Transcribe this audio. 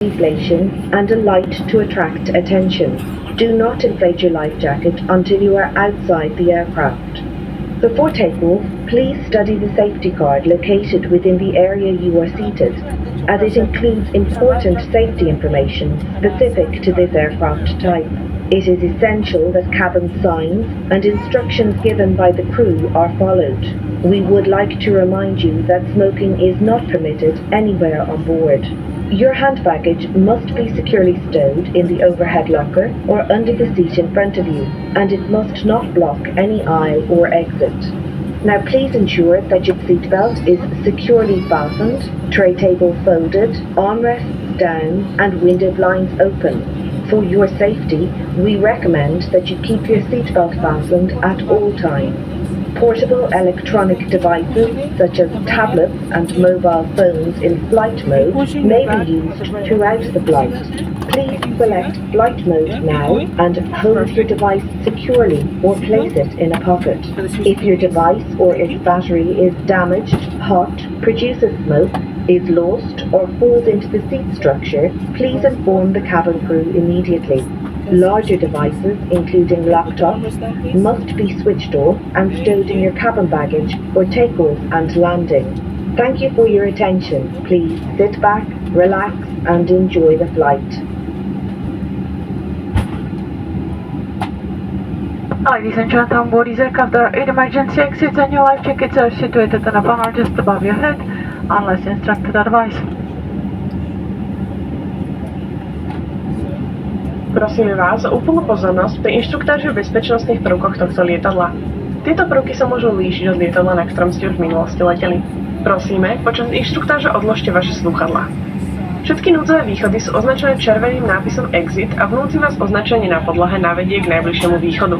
Inflation and a light to attract attention. Do not inflate your life jacket until you are outside the aircraft. Before takeoff, please study the safety card located within the area you are seated, as it includes important safety information specific to this aircraft type. It is essential that cabin signs and instructions given by the crew are followed. We would like to remind you that smoking is not permitted anywhere on board. Your hand baggage must be securely stowed in the overhead locker or under the seat in front of you, and it must not block any aisle or exit. Now please ensure that your seatbelt is securely fastened, tray table folded, armrests down, and window blinds open. For your safety, we recommend that you keep your seatbelt fastened at all times. Portable electronic devices such as tablets and mobile phones in flight mode may be used throughout the flight. Please select flight mode now and hold your device securely or place it in a pocket. If your device or its battery is damaged, hot, produces smoke, is lost or falls into the seat structure, please inform the cabin crew immediately. Larger devices, including laptops, must be switched off and stowed in your cabin baggage for takeoff and landing. Thank you for your attention. Please sit back, relax, and enjoy the flight. Ladies and gentlemen, on board this aircraft, there are 8 emergency exits and your life jackets are situated on a panel just above your head, unless instructed otherwise. Prosíme vás o úplnú pozornosť pri inštruktáži o bezpečnostných prvkoch tohto lietadla. Tieto prvky sa môžu líšiť od lietadla, na ktorom ste už v minulosti leteli. Prosíme, počas inštruktáže odložte vaše slúchadlá. Všetky núdzové východy sú označené červeným nápisom EXIT a vnúci vás označenie na podlahe navedie k najbližšiemu východu.